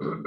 Good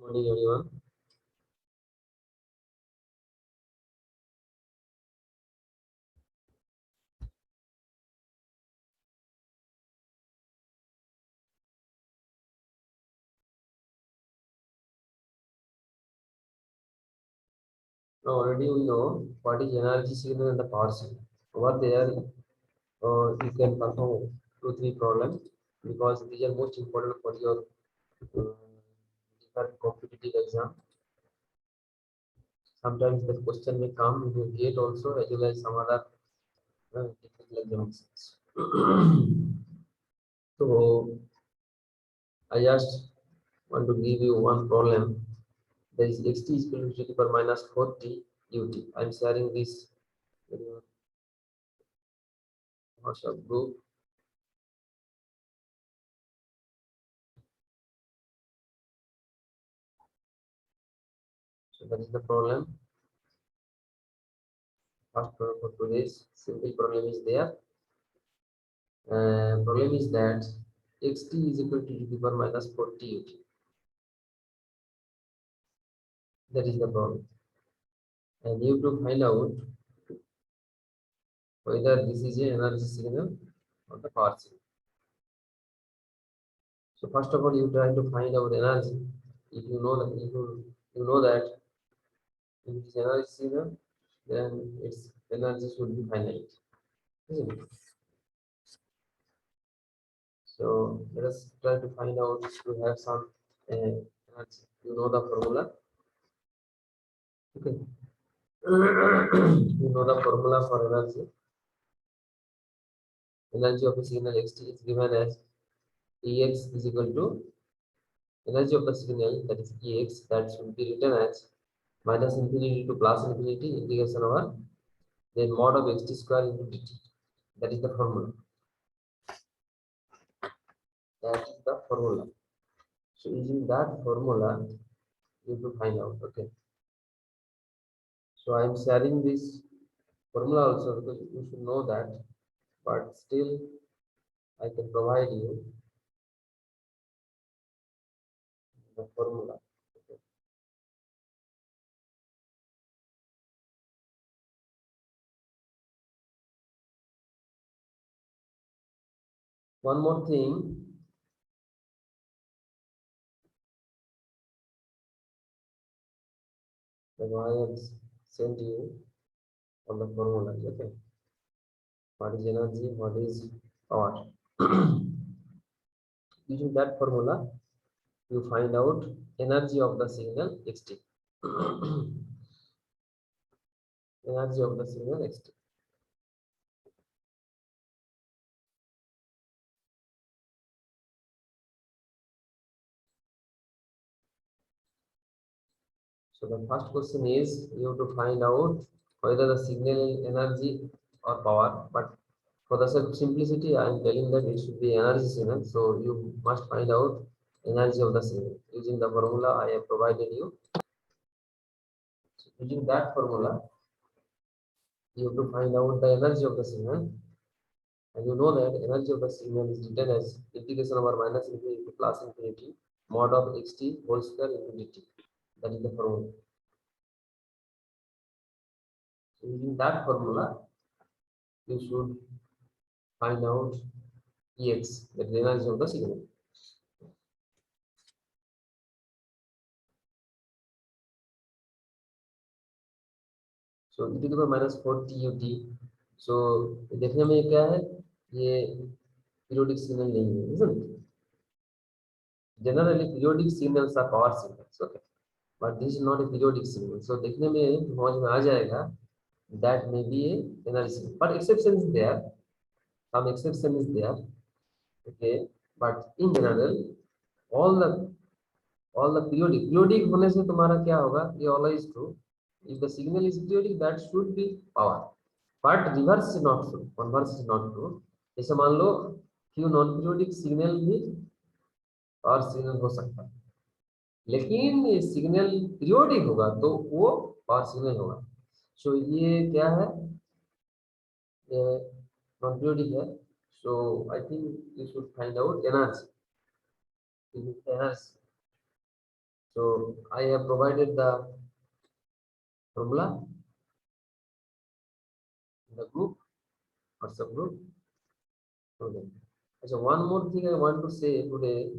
morning, everyone. Now, already we know what is energy signal and the power signal. Over there, you can perform 2, 3 problems because these are most important for your different competitive exam. Sometimes the question may come in your gate also, as well as some other technical examinations. So, I just want to give you one problem. There is xt is equal to 10 to the power minus 40 ut. I am sharing this in your WhatsApp group. So that is the problem. First problem for today's simple problem is there. Problem is that xt is equal to 10 to the power minus 40 ut. That is the problem. And you have to find out whether this is an energy signal or the power signal. So first of all, you try to find out energy. If you know that, you know that if it is energy signal, then its energy should be finite, isn't it? So let us try to find out to have some energy. You know the formula. Okay. You know the formula for energy. Energy of a signal xt is given as Ex is equal to energy of the signal, that is Ex, that should be written as minus infinity to plus infinity integration over then mod of xt square into dt. That is the formula. That is the formula. So using that formula, you have to find out. Okay. So I am sharing this formula also because you should know that, but still I can provide you the formula. Okay. One more thing. That I have sent you on the formula. Okay. What is energy? What is power? Using that formula, you find out energy of the signal xt. Energy of the signal xt. So the first question is you have to find out whether the signal energy or power, but for the sake of simplicity, I am telling that it should be energy signal. So you must find out energy of the signal using the formula I have provided you. So using that formula, you have to find out the energy of the signal, and you know that energy of the signal is written as integration over minus infinity to plus infinity mod of xt whole square into dt. That is the formula. So using that formula, you should find out Ex, that is the energy of the signal. So e to the power minus 4 tut. So देखने में क्या है, ये periodic signal नहीं है, isn't it? Generally periodic signals are power signals, okay, but this is not a periodic signal. So देखने में समझ में आ जाएगा that may be a energy signal, but exception is there. Some exception is there, okay, but in general all the periodic होने से तुम्हारा क्या होगा, ये always true. If the signal is periodic, that should be power. But reverse is not true, converse is not true. जैसे मान लो few non periodic signal भी power signal हो सकता है, लेकिन ये सिग्नल पीरियोडिक होगा तो वो पावर सिग्नल होगा. सो ये क्या है, ये नॉन पीरियोडिक है. So I think you should find out energy. So I have provided the formula in the group, WhatsApp group. Okay. So one more thing I want to say today,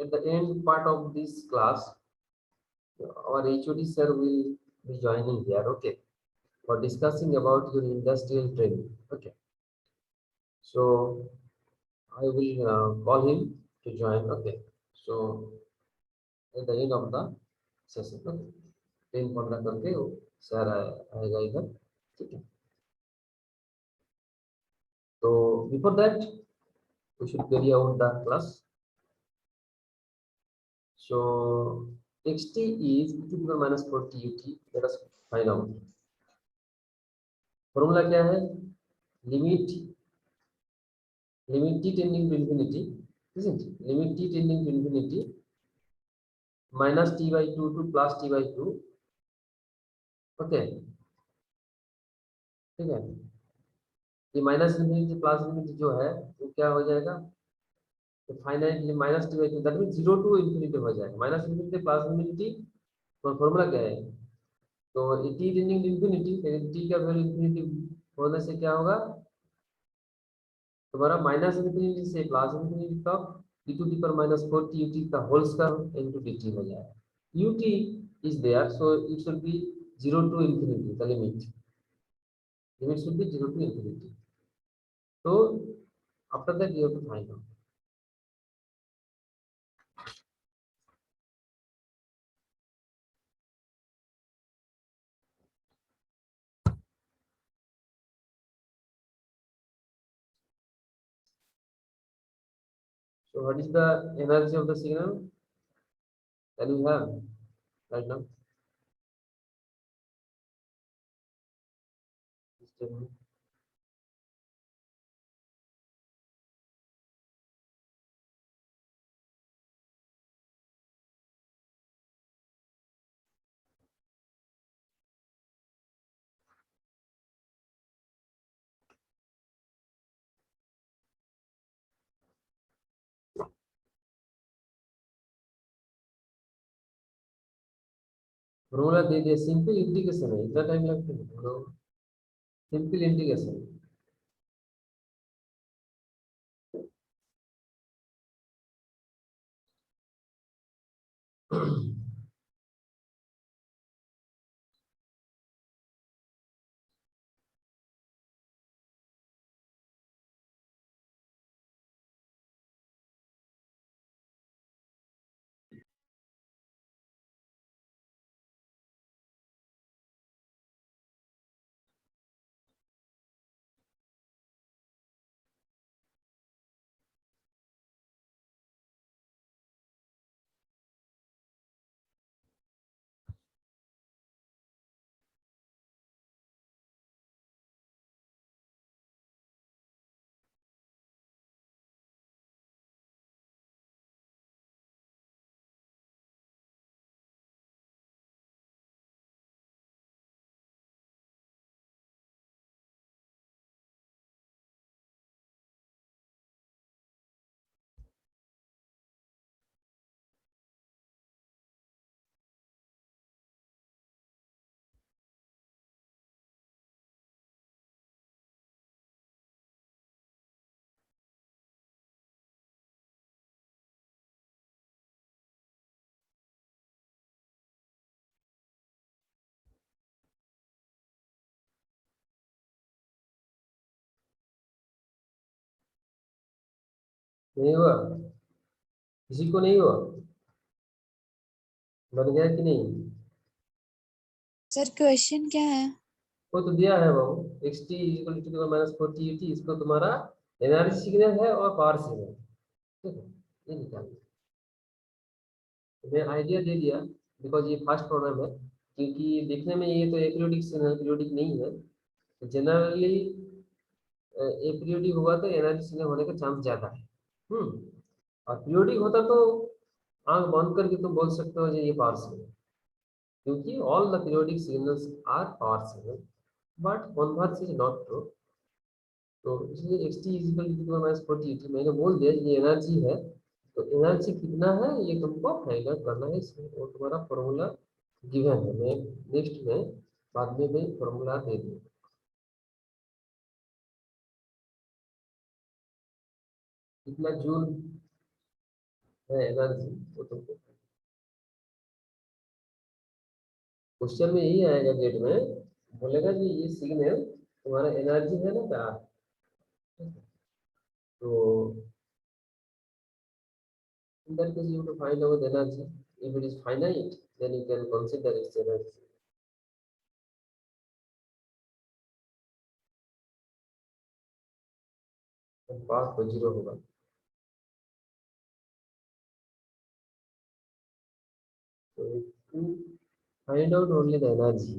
at the end part of this class, our HOD sir will be joining here, okay, for discussing about your industrial training. Okay. So I will call him to join. Okay. So at the end of the session, okay, train पकड़ा करके वो sir आएगा इधर, ठीक है. तो before that we should carry out the class. So xt is e to the power minus 4 tut. Let us find out. Formula क्या है, limit t tending to infinity, isn't it? Limit t tending to infinity minus t by 2 to plus t by 2. Okay, ठीक है. ये minus infinity plus infinity जो है वो क्या हो जाएगा, तो finitely minus t by two, that mean 0 to infinity हो जाएगा. माइनस इन्फिनिटी प्लस इन्फिनिटी, तो फॉर्मूला क्या है, तो टी टेंडिंग टू इन्फिनिटी, लेकिन टी का वैल्यू इन्फिनिटी होने से क्या होगा, तुम्हारा माइनस इन्फिनिटी से प्लस इन्फिनिटी तक e to the power minus 4 tut का होल स्क्वायर into dt हो जाएगा. ut is there, so it should be 0 to infinity, the limit should be 0 to infinity. So after that you have to find out. So what is the energy of the signal that we have right now? Just tell me. Formula दे दिया, simple integration है, इतना time लगता है? Simple integration. नहीं हुआ? किसी को नहीं हुआ? बन गया कि नहीं? सर क्वेश्चन क्या है? वो तो दिया है बाबू, x t equal to minus 40 इसको तुम्हारा एनर्जी सिग्नल है और पावर सिग्नल, ठीक है, ये निकालना। मैं आइडिया दे दिया बिकॉज ये फर्स्ट प्रॉब्लम है, क्योंकि देखने में ये तो एपीरियोडिक सिग्नल पीरियोडिक नहीं है। जनरली एपीरियोडिक होगा तो एनर्जी सिग्नल होने का चांस ज्यादा है। और पीरियोडिक होता तो आंख बंद करके तुम बोल सकते हो जो ये पावर सिग्नल, क्योंकि all the periodic signals are power signal, but converse is not true. तो इसलिए x t is equal to minus 40, मैंने बोल दिया ये एनर्जी है, तो एनर्जी कितना है ये तुमको फाइंड आउट करना है इसमें, और तुम्हारा फॉर्मूला गिवन है। मैं नेक्स्ट में बाद में मैं फॉर्मूला दे दूँ। कितना जूल है एनर्जी वो तुमको क्वेश्चन में यही आएगा, गेट में बोलेगा कि ये सिग्नल तुम्हारा एनर्जी है ना क्या, तो in that case you have to find out the energy. If it is finite, then you can consider its energy. Path को जीरो होगा। So to find out only the energy.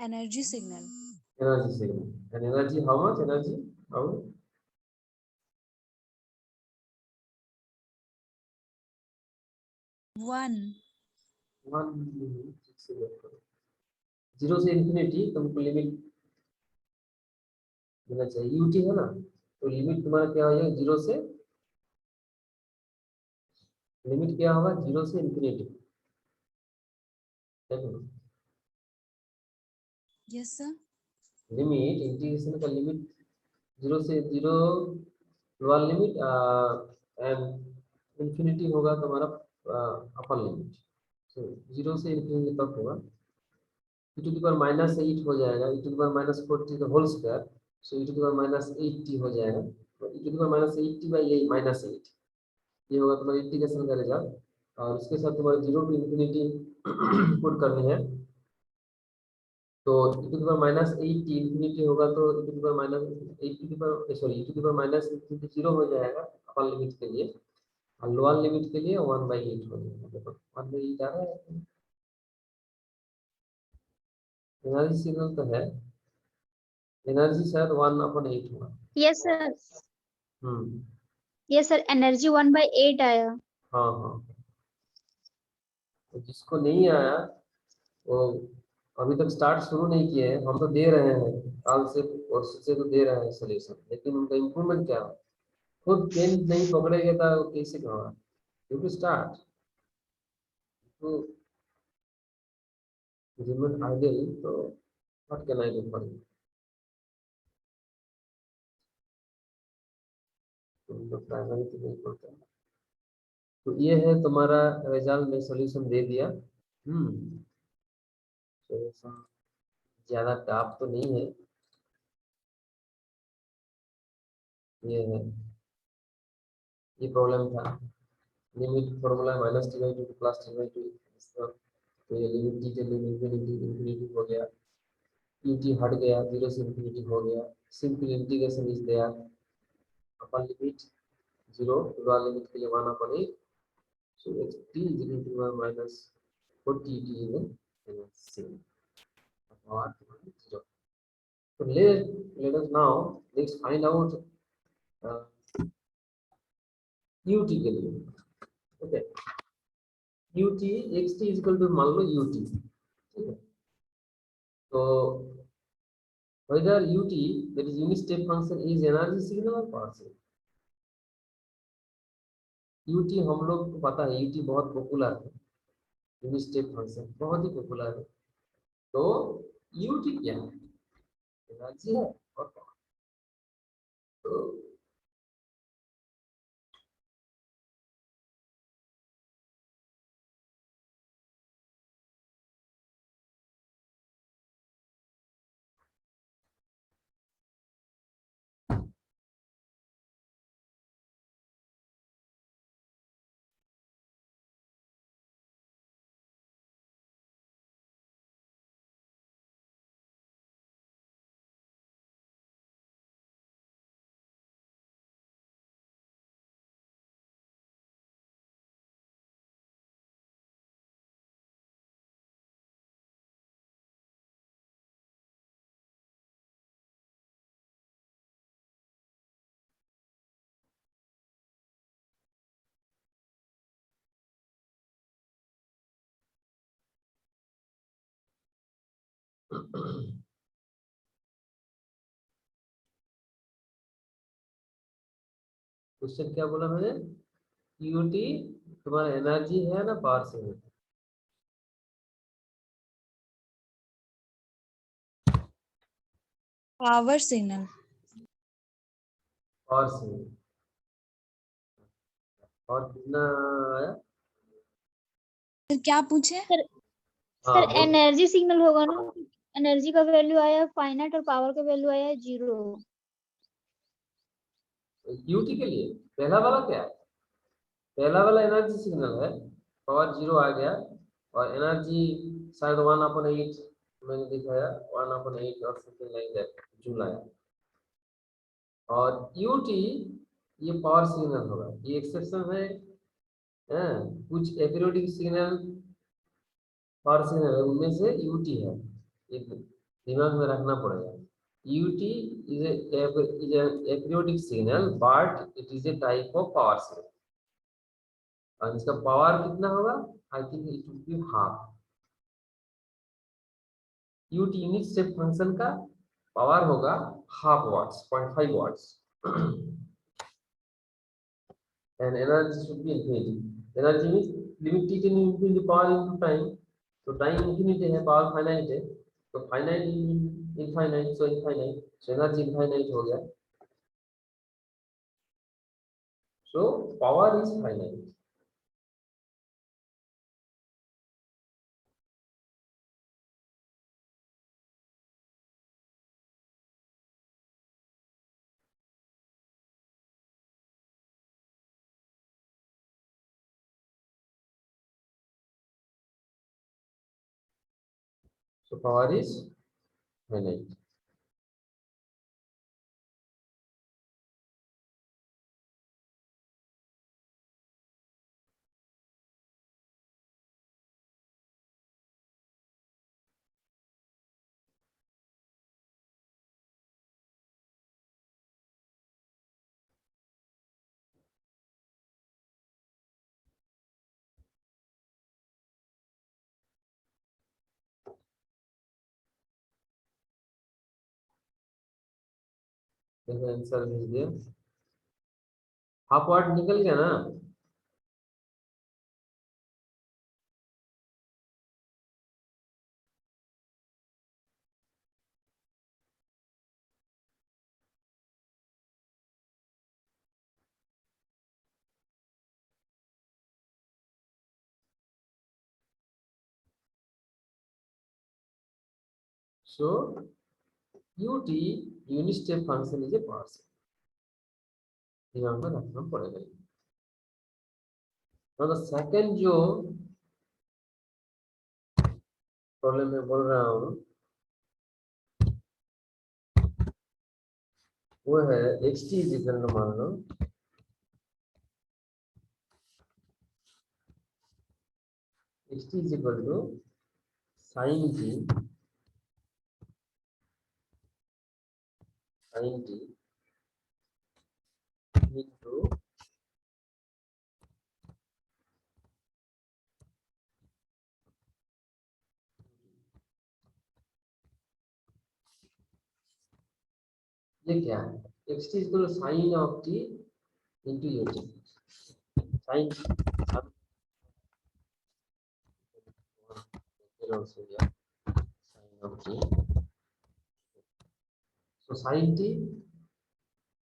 Energy signal. Energy signal. And energy, how much energy? How? 1 zero से infinity तुमको limit देना चाहिए, UT है ना, तो limit तुम्हारा क्या हो जाएगा, जीरो से लिमिट क्या होगा, जीरो से infinity. Yes sir. Limit integration का लिमिट जीरो से zero lower limit and infinity होगा तुम्हारा अपर लिमिट। सो जीरो से इंफिनिटी तक होगा, e to the power minus 8 हो जाएगा, e to the power minus 40 the whole square, so e to the power minus 80 हो जाएगा, तो e to the power minus 80 by 8 minus 8, ये होगा तुम्हारा इंटीग्रेशन का रिजल्ट, और उसके साथ तुम्हारा 0 टू इंफिनिटी पुट करनी है। तो e to the power minus 8 infinity होगा तो e to the power minus 8 to the power sorry e to the power minus infinity 0 हो जाएगा अपर लिमिट के लिए, और लोअर लिमिट के लिए 1/8 हो जाएगा। देखो 1/8 आ रहा है, एनर्जी सिग्नल तो है, एनर्जी शायद 1/8 होगा। यस सर, हम्म, यस सर, एनर्जी 1/8 आया। हाँ हाँ, तो जिसको नहीं आया वो अभी तक स्टार्ट शुरू नहीं किए हैं, हम तो दे रहे हैं काल से और से तो दे रहे हैं सोल्यूशन, लेकिन उनका इम्प्रूवमेंट क्या है, खुद पेन नहीं पकड़ेगा तो कैसे होगा, यू टू स्टार्ट तो रिमेन आइडियल। तो what can I do for you, तुम तो प्राइमरी तो नहीं पढ़ते। तो ये है तुम्हारा रिजल्ट में सॉल्यूशन दे दिया। सॉल्यूशन ज्यादा टफ तो नहीं है, ये है, ये प्रॉब्लम था। Limit formula -t/2 plus t/2, तो ये लिमिट टी चली इंफिनिटी इंफिनिटी हो गया, टी हट गया, 0 से इंफिनिटी हो गया, simple integration is there, upper limit 0, lower limit के लिए 1/8, so x t is equal to minus 40 t in the same or 0. So let us now let's find out uh, ut के लिए। Okay, ut xt is equal to मान लो ut, ठीक है। तो whether ut that is unit step function is energy signal or power signal, ut हम लोग को पता है ut बहुत पॉपुलर है, यूनिट स्टेप फंक्शन बहुत ही पॉपुलर है। तो ut क्या है, एनर्जी है और power। तो क्वेश्चन क्या बोला मैंने, यूटी तुम्हारा एनर्जी है ना पावर से है, पावर सिग्नल। पावर से है। और कितना आया, फिर क्या पूछे? सर, हाँ सर बोल, एनर्जी सिग्नल होगा ना, एनर्जी का वैल्यू आया फाइनाइट और पावर का वैल्यू आया 0। यूटी के लिए पहला वाला क्या है, पहला वाला एनर्जी सिग्नल है, पावर 0 आ गया, और एनर्जी शायद 1/8 मैंने दिखाया, 1/8 और समथिंग लाइक दैट जूल आया। और यूटी ये पावर सिग्नल होगा, ये एक्सेप्शन है, कुछ एपीरियोडिक सिग्नल पावर सिग्नल है, उनमें से यूटी है, ये दिमाग में रखना पड़ेगा। U t is aperiodic signal but it is a type of power signal, और इसका पावर कितना होगा, I think it will be half. U t unit step function का पावर होगा half watts, 0.5 watts, and energy should be infinity. Energy means limit t can infinity power into time, तो time infinity है, power finite है, तो finite infinite, so infinite, so energy infinite हो गया, so power is finite. So power is finite. The answer is there. Half watt निकल गया ना. So ut unit step function is a power cell. दिमाग में रखना पड़ेगा. Now the second जो प्रॉब्लम में बोल रहा हूँ वो है xt इज इक्वल टू मान लो xt is equal to sin t into ये क्या है xt is equal to sin of t into ut sin also yeah sin of t. So sin t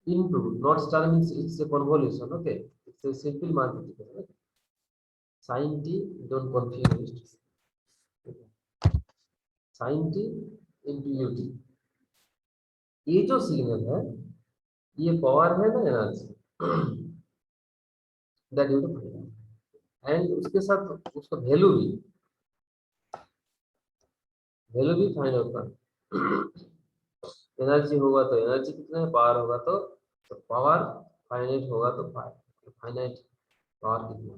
into not star means it's a convolution. Okay, it's a simple multiplication. Okay? Sin t, don't confuse it. Okay. Sin t into ut. ये जो signal है ये power है ना energy that you to find out and उसके साथ उसका value भी फाइंड आउट करना. एनर्जी होगा तो एनर्जी कितना है, पावर होगा तो पावर, फाइनाइट होगा तो फाइनाइट पावर कितना.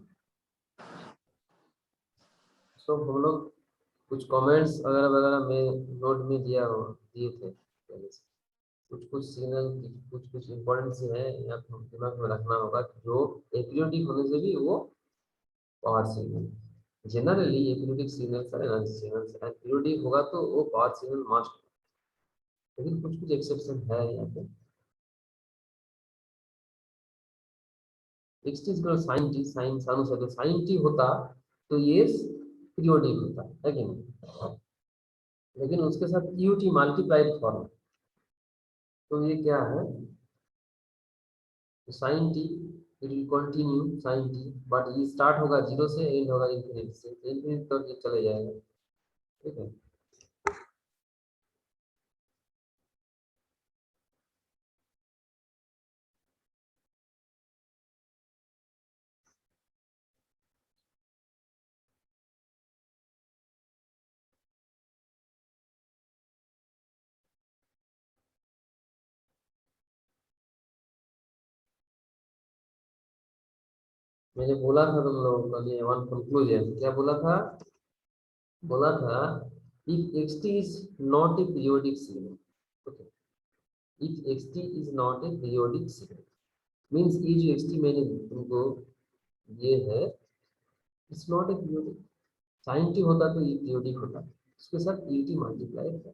सो हम लोग कुछ कमेंट्स वगैरह वगैरह में नोट में दिए थे पहले से. कुछ सिग्नल कुछ इंपॉर्टेंट से है यहाँ पे दिमाग में रखना होगा जो एपियोडिक होने से भी वो पावर सिग्नल. जनरली एपियोडिक सिग्नल का एनर्जी सिग्नल एंड पीरियोडिक होगा तो वो पावर सिग्नल मस्ट. लेकिन कुछ एक्सेप्शन है यहाँ पे. xt is equal sin t sin sinusoid sin t होता तो ये पीरियोडिक होता है कि नहीं, लेकिन उसके साथ ut मल्टीप्लाइड फॉर्म. तो ये क्या है sin t it will continue sin t but ये स्टार्ट होगा 0 से एंड होगा इंफिनिटी से. इंफिनिटी तक ये चले जाएगा. ठीक है. मैंने बोला था तुम लोगों को ये वन कंक्लूजन क्या बोला था if xt is not a periodic signal. Okay, if xt is not a periodic signal means ये जो xt मैंने तुमको ये है it's not a periodic. sin t होता तो ये पीरियोडिक होता, उसके साथ ut मल्टीप्लाई होता.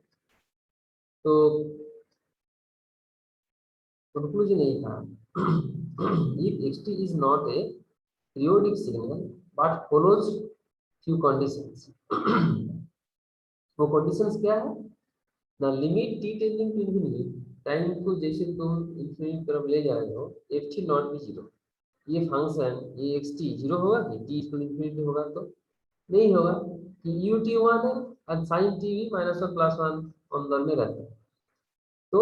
तो कंक्लूजन यही था if xt is not a periodic signal but follows few conditions. वो कंडीशंस क्या है ना, limit t tending to infinity, time को जैसे तुम इंफिनिटी तरफ ले जा रहे हो ft नॉट बी जीरो. ये फंक्शन ये xt जीरो होगा कि t टू इंफिनिटी होगा तो नहीं होगा कि ut 1 है और sin t भी -1 +1 अंदर में रहता है. तो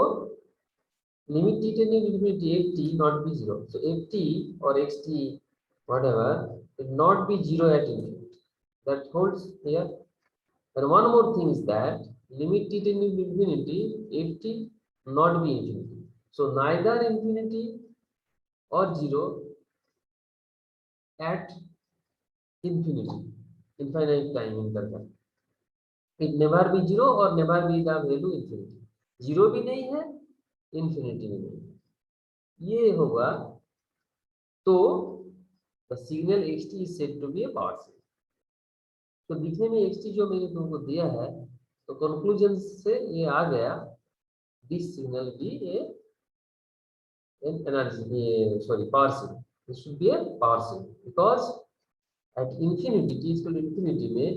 limit t tending to infinity ft not be zero. So ft और xt whatever it not be zero at infinity. That holds here. And one more thing is that limit t tending to infinity, ft not be infinity. So neither infinity or 0 at infinity, infinite time interval. It never be 0 or never be the value infinity. 0 भी नहीं है, infinity भी नहीं है. ये होगा तो the signal xt is said to be a power signal. तो दिखने में xt जो मैंने तुमको दिया है, तो कंक्लूजन से ये आ गया this signal be an energy, sorry, power signal. This should be a power signal because at infinity, t is equal to infinity में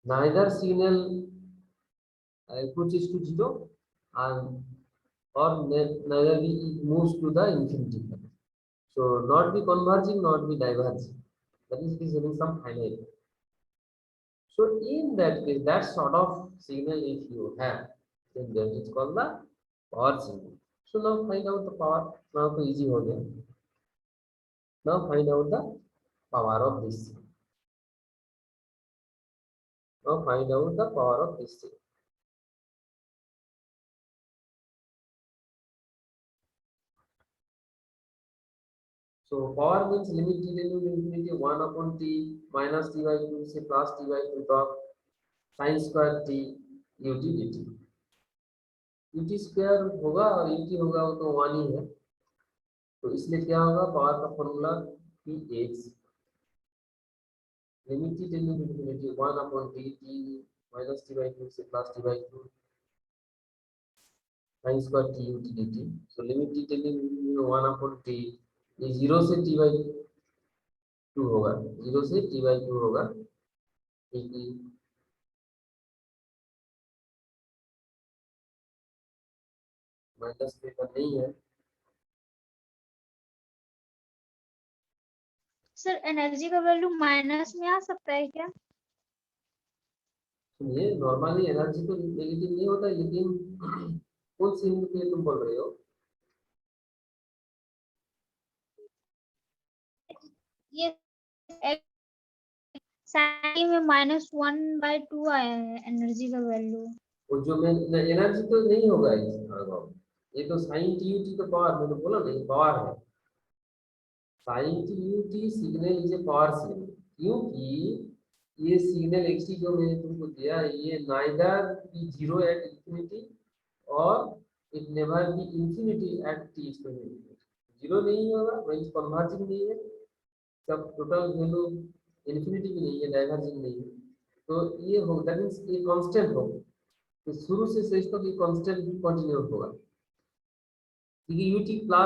neither signal approaches to 0 and or neither be moves to the infinity. So not be converging, not be diverging. That is, it is having some finite. So in that case, that sort of signal if you have, then that is called the power signal. So now find out the power. Now to easy हो गया. Now find out the power of this signal. Now find out the power of this signal. So power means limit t tending to infinity 1 upon t minus t by 2 से plus t by 2 का sin square t ut dt. ut square होगा और ut होगा वो तो 1 ही है. तो इसलिए क्या होगा पावर का formula px limit t tending to infinity 1 upon t minus t by 2 से plus t by 2 sin square t ut dt. So limit t tending to infinity 1 upon t ये 0 से t by 2 होगा, 0 से t by 2 होगा, minus paper नहीं है. Sir energy का value minus में आ सकता है क्या? सुनिए नॉर्मली एनर्जी तो नेगेटिव नहीं होता है, लेकिन कौन सी के लिए तुम बोल रहे हो? ये साइन में -1/2 आया है एनर्जी का वैल्यू. वो जो मैं एनर्जी तो नहीं होगा ये तो साइन टी यू टी तो पावर मैंने बोला नहीं पावर है. Sine t u t signal is a power signal क्योंकि ये सिग्नल एक्सटी जो मैंने तुमको दिया ये नाइदर बी 0 एट इंफिनिटी और it never be infinity at t equal to 0 नहीं होगा, मींस कन्वर्जिंग नहीं है, सब टोटल वैल्यू इंफिनिटी भी नहीं है, डाइवर्जिंग नहीं है. तो ये हो दैट मींस ये कांस्टेंट हो, तो शुरू से शेष तक ये कांस्टेंट भी कंटिन्यू होगा क्योंकि यूटी का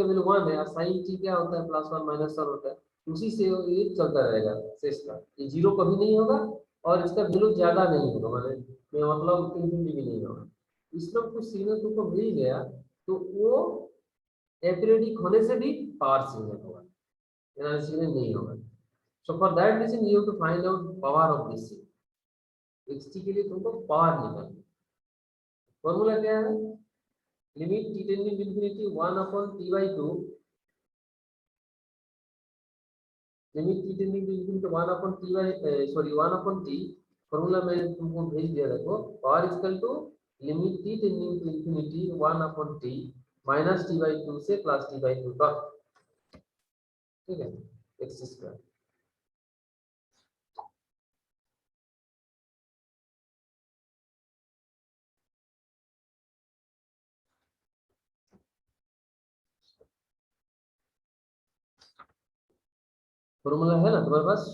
वैल्यू 1 है और sin t क्या होता है +1 -1 होता है, उसी से ये चलता रहेगा शेष का. ये 0 कभी नहीं होगा और इसका वैल्यू ज्यादा नहीं होगा, माने मैं मतलब इंफिनिटी भी नहीं होगा. इसमें कुछ सिग्नल तुमको मिल गया तो वो एपरियोडिक होने से भी पावर सिग्नल होगा, एनर्जी सिग्नल नहीं होगा. So for that reason you have to find out power of this signal. xt के लिए तुमको पावर निकालना. फॉर्मूला क्या है? Limit t tending to infinity 1 upon t by 2 limit t tending to infinity 1 upon t by 1 upon t. Formula मैंने तुमको भेज दिया, देखो power equal to limit t tending to infinity 1 upon t minus t by 2 से plus t by 2 तक. ठीक है, x square. Formula है ना तुम्हारे पास?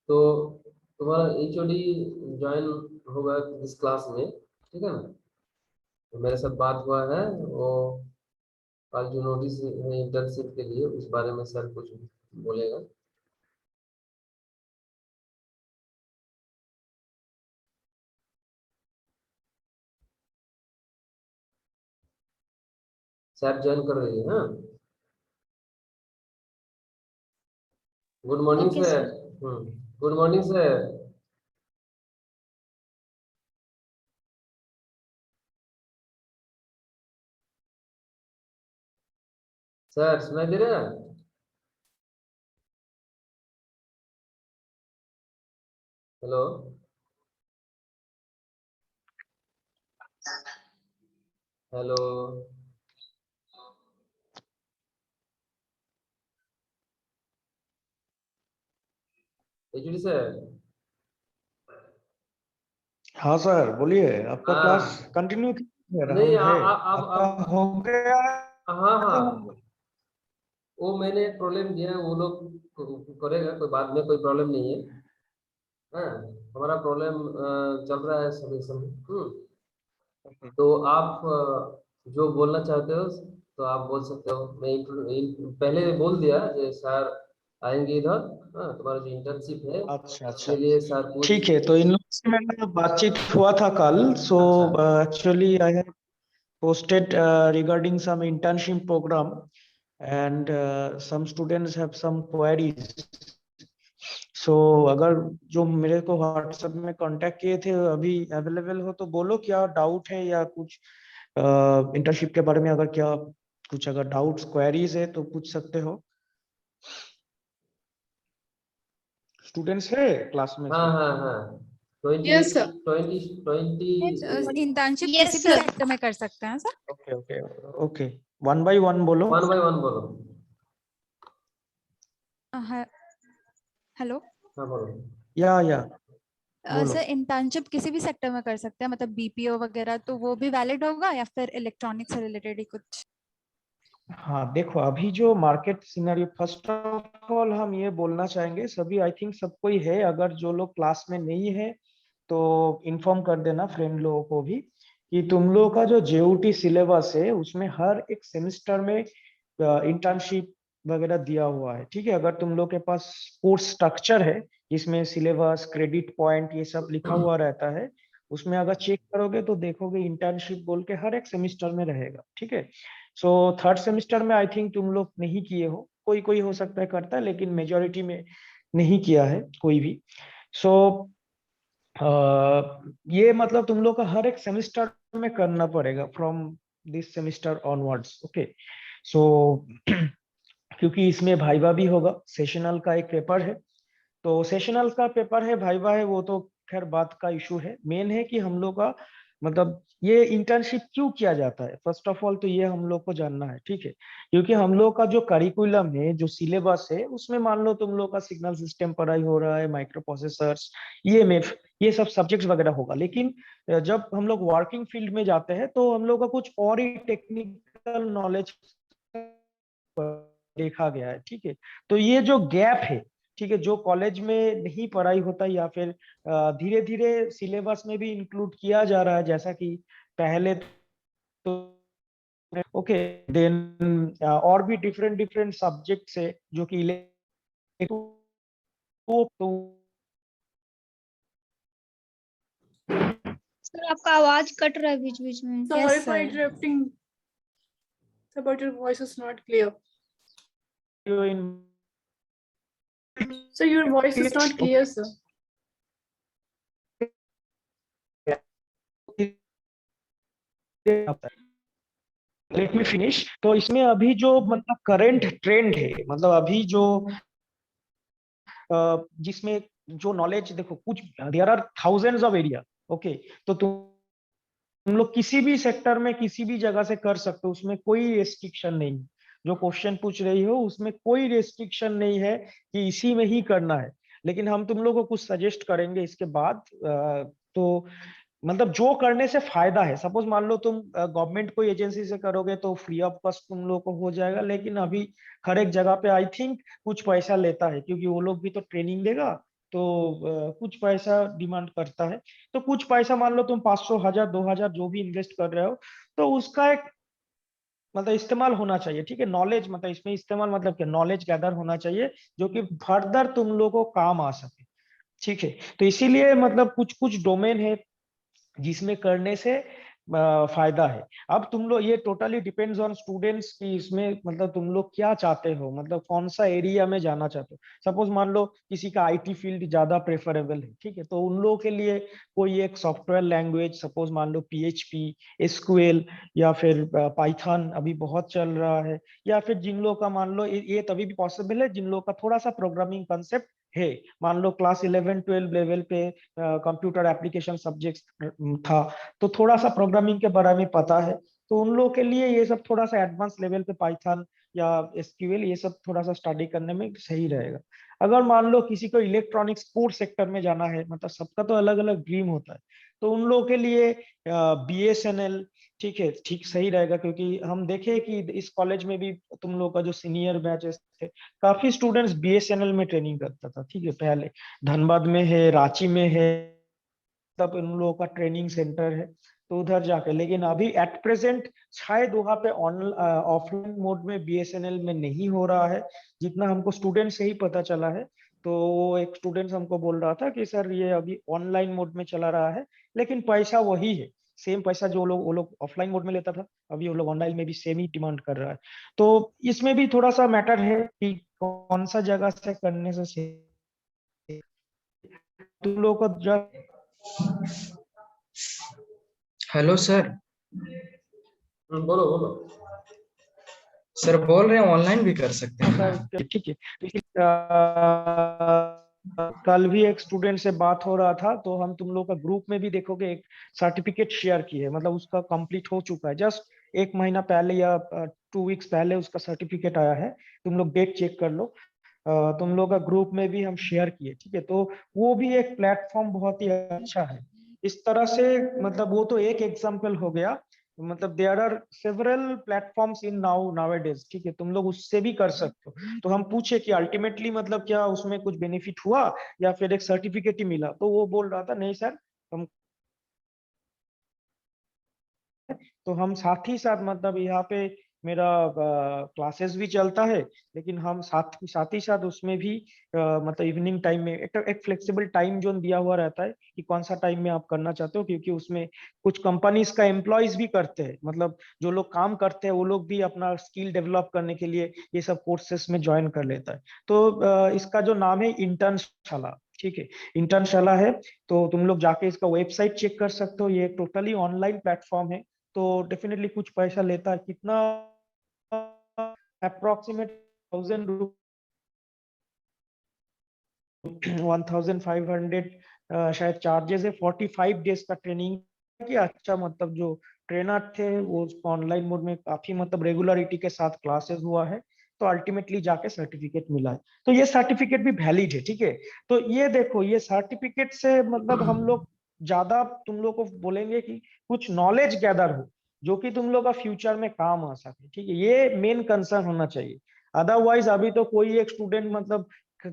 तो तुम्हारा एचओडी ज्वाइन होगा इस क्लास में, ठीक है ना? तो मेरे साथ बात हुआ है, वो कल जो नोटिस है इंटर्नशिप के लिए उस बारे में सर कुछ बोलेगा. सर ज्वाइन कर रही है. हाँ, good morning okay sir. Sir. Good morning sir. Sir सुनाई दे रहा है? Hello hello. HD sir. हाँ सर बोलिए, आपका क्लास हाँ कंटिन्यू नहीं है? आपका अब हो गया हाँ है? हाँ, वो मैंने प्रॉब्लम दिया, वो लोग करेगा, कोई बात में कोई प्रॉब्लम नहीं है। हाँ, हमारा प्रॉब्लम चल रहा है सभी समय। तो आप जो बोलना चाहते हो तो आप बोल सकते हो। मैं पहले बोल दिया कि सर आएंगे इधर। हाँ, तुम्हारा जो इंटर्नशिप है अच्छा उसके अच्छा, लिए सर पूछ। ठीक है। तो इन लोगों से मेरा बातचीत हुआ था कल। सो अच्छा actually I have posted regarding some internship program, and some students have some queries. सो अगर जो मेरे को व्हाट्सएप में कांटेक्ट किए थे अभी अवेलेबल हो तो बोलो, क्या डाउट है या कुछ इंटर्नशिप के बारे में, अगर क्या कुछ अगर डाउट्स क्वेरीज है तो पूछ सकते हो। स्टूडेंट्स है क्लास में हाँ से? हाँ हाँ, 20 Yes, sir. 20 इंटर्नशिप Yes, किसी भी sir. सेक्टर में कर सकते हैं sir? Okay okay okay, one by one बोलो। 1 by 1 बोलो। हेलो हाँ बोलो। या बोलो। सर, इंटर्नशिप किसी भी सेक्टर में कर सकते हैं, मतलब बीपीओ वगैरह, तो वो भी वैलिड होगा या फिर इलेक्ट्रॉनिक से रिलेटेड ही कुछ? हाँ देखो, अभी जो market scenario, first of all हम ये बोलना चाहेंगे, सभी आई थिंक सबको ही है, अगर जो लोग क्लास में नहीं है तो इन्फॉर्म कर देना फ्रेंड लोगों को भी, कि तुम लोगों का जो जेयूटी सिलेबस है उसमें हर एक सेमेस्टर में इंटर्नशिप वगैरह दिया हुआ है। ठीक है, अगर तुम लोग के पास कोर्स स्ट्रक्चर है जिसमें सिलेबस, क्रेडिट पॉइंट, ये सब लिखा हुआ रहता है, उसमें अगर चेक करोगे तो देखोगे इंटर्नशिप बोल के हर एक सेमेस्टर में रहेगा। ठीक है, सो थर्ड सेमेस्टर में आई थिंक तुम लोग नहीं किए हो, कोई कोई हो सकता है करता है, लेकिन मेजोरिटी में नहीं किया है कोई भी। सो ये मतलब तुम लोग का हर एक सेमेस्टर में करना पड़ेगा from this semester onwards. Okay, so क्योंकि इसमें भाइवा भी होगा, सेशनल का एक पेपर है, तो सेशनल का पेपर है, भाइवा है, वो तो खैर बात का इशू है। मेन है कि हम लोग का मतलब ये इंटर्नशिप क्यों किया जाता है, फर्स्ट ऑफ ऑल तो ये हम लोग को जानना है। ठीक है, क्योंकि हम लोग का जो करिकुलम है, जो सिलेबस है, उसमें मान लो तुम लोग का सिग्नल सिस्टम पढ़ाई हो रहा है, माइक्रो प्रोसेसर्स, ईएमएफ, ये सब सब्जेक्ट्स वगैरह होगा, लेकिन जब हम लोग वर्किंग फील्ड में जाते हैं तो हम लोग का कुछ और ही टेक्निकल नॉलेज देखा गया है। ठीक है, तो ये जो गैप है, ठीक है, जो कॉलेज में नहीं पढ़ाई होता या फिर धीरे धीरे सिलेबस में भी इंक्लूड किया जा रहा है, जैसा कि पहले तो ओके, देन और भी डिफरेंट डिफरेंट सब्जेक्ट्स है जो कि तो सर आपका आवाज कट रहा है बीच बीच में। Sorry Yes, for sir. interrupting, sir, but your voice is not clear. in So your voice is not clear, sir. Let me finish. तो इसमें अभी जो मतलब करंट ट्रेंड है, मतलब अभी जो जिसमें जो नॉलेज, देखो कुछ there are thousands of area. Okay, तो तुम लोग किसी भी सेक्टर में किसी भी जगह से कर सकते हो, उसमें कोई रेस्ट्रिक्शन नहीं है। जो क्वेश्चन पूछ रही हो उसमें कोई रेस्ट्रिक्शन नहीं है कि इसी में ही करना है, लेकिन हम तुम लोग को कुछ सजेस्ट करेंगे इसके बाद। तो मतलब जो करने से फायदा है, सपोज मान लो तुम गवर्नमेंट कोई एजेंसी से करोगे तो फ्री ऑफ कॉस्ट तुम लोग को हो जाएगा, लेकिन अभी हर एक जगह पे आई थिंक कुछ पैसा लेता है, क्योंकि वो लोग भी तो ट्रेनिंग देगा, तो कुछ पैसा डिमांड करता है। तो कुछ पैसा मान लो तुम 500, 1000, 2000 जो भी इन्वेस्ट कर रहे हो, तो उसका एक मतलब इस्तेमाल होना चाहिए। ठीक है, नॉलेज मतलब इसमें इस्तेमाल मतलब क्या, नॉलेज गैदर होना चाहिए जो कि फर्दर तुम लोग को काम आ सके। ठीक है, तो इसीलिए मतलब कुछ कुछ डोमेन है जिसमें करने से फायदा है। अब तुम लोग ये टोटली डिपेंड्स ऑन स्टूडेंट्स की इसमें मतलब तुम लोग क्या चाहते हो, मतलब कौन सा एरिया में जाना चाहते हो। सपोज मान लो किसी का आईटी फील्ड ज्यादा प्रेफरेबल है, ठीक है, तो उन लोगों के लिए कोई एक सॉफ्टवेयर लैंग्वेज, सपोज मान लो पीएचपी, एसक्यूएल या फिर पाइथन अभी बहुत चल रहा है, या फिर जिन लोगों का मान लो ये तभी भी पॉसिबल है जिन लोगों का थोड़ा सा प्रोग्रामिंग कंसेप्ट है, मान लो क्लास 11-12 लेवल पे कंप्यूटर एप्लीकेशन सब्जेक्ट था, तो थोड़ा सा प्रोग्रामिंग के बारे में पता है, तो उन लोगों के लिए ये सब थोड़ा सा एडवांस लेवल पे पाइथन या एसक्यूएल ये सब थोड़ा सा स्टडी करने में सही रहेगा। अगर मान लो किसी को इलेक्ट्रॉनिक्स कोर सेक्टर में जाना है, मतलब सबका तो अलग अलग ड्रीम होता है, तो उन लोगों के लिए बीएसएनएल ठीक है, ठीक सही रहेगा, क्योंकि हम देखे कि इस कॉलेज में भी तुम लोग का जो सीनियर बैचेस थे, काफी स्टूडेंट्स बीएसएनएल में ट्रेनिंग करता था, ठीक है, पहले धनबाद में है, रांची में है, तब इन लोगों का ट्रेनिंग सेंटर है, तो उधर जाके, लेकिन अभी एट प्रेजेंट शायद वहां पे ऑफलाइन मोड में बीएसएनएल में नहीं हो रहा है, जितना हमको स्टूडेंट से ही पता चला है। तो वो एक स्टूडेंट हमको बोल रहा था कि सर ये अभी ऑनलाइन मोड में चला रहा है, लेकिन पैसा वही है, सेम पैसा जो वो लोग ऑफलाइन मोड में लेता था, अभी वो लोग ऑनलाइन में भी सेम ही डिमांड कर रहा है। तो इसमें भी थोड़ा सा मैटर है कि कौन सा जगह से करने से तुम लोग को जब हेलो सर। बोलो बोलो। सर बोल रहे हैं ऑनलाइन भी कर सकते हैं ना? सर ठीक है, कल भी एक स्टूडेंट से बात हो रहा था, तो हम तुम लोग का ग्रुप में भी देखोगे एक सर्टिफिकेट शेयर की है, मतलब उसका कंप्लीट हो चुका है, जस्ट 1 महीना पहले या 2 वीक्स पहले उसका सर्टिफिकेट आया है, तुम लोग डेट चेक कर लो। तुम लोग का ग्रुप में भी हम शेयर किए, ठीक है, तो वो भी एक प्लेटफॉर्म बहुत ही अच्छा है इस तरह से, मतलब वो तो एक एग्जाम्पल हो गया, मतलब there are several platforms in nowadays, ठीक है, तुम लोग उससे भी कर सकते हो। तो हम पूछे कि अल्टीमेटली मतलब क्या उसमें कुछ बेनिफिट हुआ या फिर एक सर्टिफिकेट ही मिला, तो वो बोल रहा था नहीं सर, हम तो हम साथ ही साथ मतलब यहाँ पे मेरा क्लासेस भी चलता है, लेकिन हम साथ ही साथ उसमें भी मतलब इवनिंग टाइम में एक फ्लेक्सिबल टाइम जोन दिया हुआ रहता है कि कौन सा टाइम में आप करना चाहते हो, क्योंकि उसमें कुछ कंपनीज का एम्प्लॉयज भी करते हैं, मतलब जो लोग काम करते हैं वो लोग भी अपना स्किल डेवलप करने के लिए ये सब कोर्सेस में ज्वाइन कर लेता है। तो इसका जो नाम है इंटर्नशाला, ठीक है, इंटर्नशाला है, तो तुम लोग जाके इसका वेबसाइट चेक कर सकते हो, ये टोटली ऑनलाइन प्लेटफॉर्म है, तो डेफिनेटली कुछ पैसा लेता है, कितना अप्रोक्सीमेट 1500 शायद चार्जेस है, 45 डेज का ट्रेनिंग की। अच्छा, मतलब जो ट्रेनर थे वो ऑनलाइन मोड में काफी मतलब रेगुलरिटी के साथ क्लासेस हुआ है, तो अल्टीमेटली जाके सर्टिफिकेट मिला है, तो ये सर्टिफिकेट भी वैलिड है, ठीक है। तो ये देखो, ये सर्टिफिकेट से मतलब हम लोग ज्यादा तुम लोग को बोलेंगे कि कुछ नॉलेज गैदर हो जो कि तुम लोग का फ्यूचर में काम आ सके, ठीक है, ये मेन कंसर्न होना चाहिए। अदरवाइज अभी तो कोई एक स्टूडेंट मतलब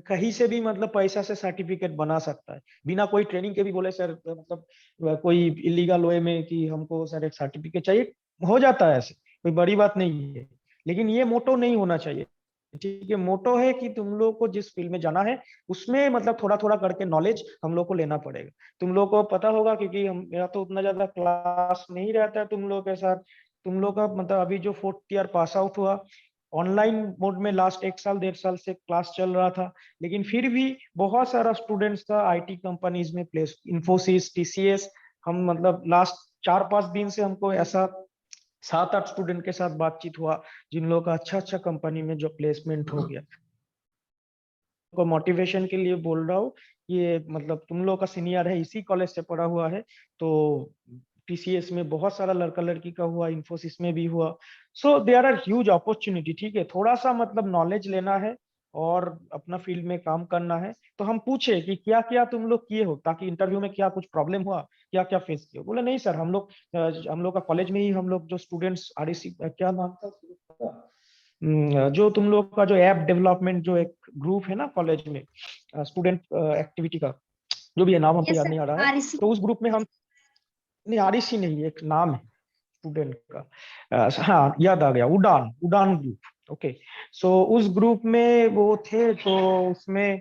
कहीं से भी मतलब पैसा से सर्टिफिकेट बना सकता है बिना कोई ट्रेनिंग के भी, बोले सर मतलब कोई इलीगल वे में कि हमको सर एक सर्टिफिकेट चाहिए, हो जाता है ऐसे, कोई बड़ी बात नहीं है, लेकिन ये मोटो नहीं होना चाहिए, ठीक है। मोटो है कि तुम लोग को जिस फील्ड में जाना है उसमें मतलब थोड़ा थोड़ा करके नॉलेज हम लोग को लेना पड़ेगा। तुम लोग को पता होगा, क्योंकि हम मेरा तो उतना ज्यादा क्लास नहीं रहता है तुम लोग के साथ, तुम लोग का मतलब अभी जो 4th ईयर पास आउट हुआ, ऑनलाइन मोड में लास्ट 1 साल 1.5 साल से क्लास चल रहा था, लेकिन फिर भी बहुत सारा स्टूडेंट्स था आईटी कंपनीज में प्लेस, इन्फोसिस, टीसीएस, हम मतलब लास्ट 4-5 दिन से हमको ऐसा 7-8 स्टूडेंट के साथ बातचीत हुआ जिन लोगों का अच्छा अच्छा कंपनी में जो प्लेसमेंट हो गया। को मोटिवेशन के लिए बोल रहा हूँ, ये मतलब तुम लोग का सीनियर है, इसी कॉलेज से पढ़ा हुआ है, तो टीसीएस में बहुत सारा लड़का लड़की का हुआ, इन्फोसिस में भी हुआ, so there are huge opportunity, ठीक है, थोड़ा सा मतलब नॉलेज लेना है और अपना फील्ड में काम करना है। तो हम पूछे कि क्या क्या तुम लोग किए हो, ताकि इंटरव्यू में क्या कुछ प्रॉब्लम हुआ, क्या क्या फेस किए, बोले नहीं सर, हम लोग का कॉलेज में ही हम लोग जो स्टूडेंट्स आरईसी क्या नाम था जो तुम लोग का जो ऐप डेवलपमेंट जो एक ग्रुप है ना कॉलेज में, स्टूडेंट एक्टिविटी का, जो भी है नाम हमको यस याद सर, नहीं आ रहा है, आरईसी। तो उस ग्रुप में हम, नहीं आरईसी नहीं, एक नाम है स्टूडेंट का, हाँ याद आ गया, उड़ान उड़ान ग्रुप, ओके। सो उस ग्रुप में वो थे, तो उसमें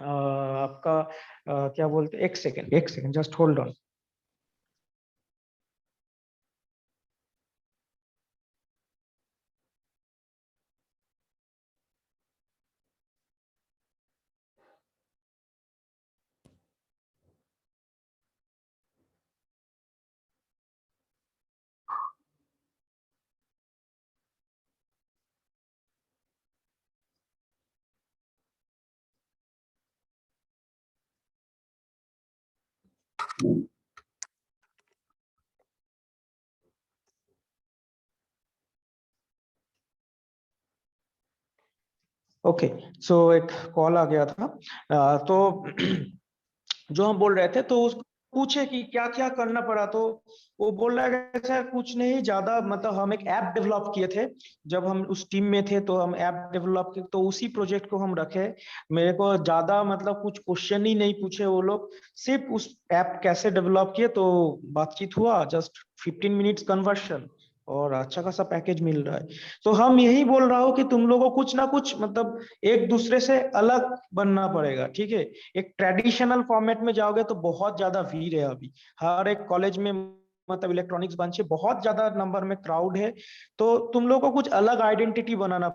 आपका क्या बोलते, एक second just hold on. Okay, so एक कॉल आ गया था। तो जो हम बोल रहे थे, तो पूछे कि क्या क्या करना पड़ा, तो वो बोल रहा है कि सर कुछ नहीं ज्यादा, मतलब हम एक ऐप डेवलप किए थे जब हम उस टीम में थे, तो हम ऐप डेवलप किए, तो उसी प्रोजेक्ट को हम रखे। मेरे को ज्यादा मतलब कुछ क्वेश्चन ही नहीं पूछे वो लोग, सिर्फ उस ऐप कैसे डेवलप किए, तो बातचीत हुआ, जस्ट 15 मिनट्स कन्वर्शन, और अच्छा खासा पैकेज मिल रहा है। तो हम यही बोल रहा हूँ कि तुम लोगों को कुछ ना कुछ मतलब एक दूसरे से अलग बनना पड़ेगा, ठीक है। एक ट्रेडिशनल फॉर्मेट में जाओगे तो बहुत ज्यादा भीड़ है अभी, हर एक कॉलेज में, मतलब इलेक्ट्रॉनिक्स ब्रांच है, बहुत ज्यादा नंबर में क्राउड है। तो तुम लोगों को कुछ अलग आइडेंटिटी बनाना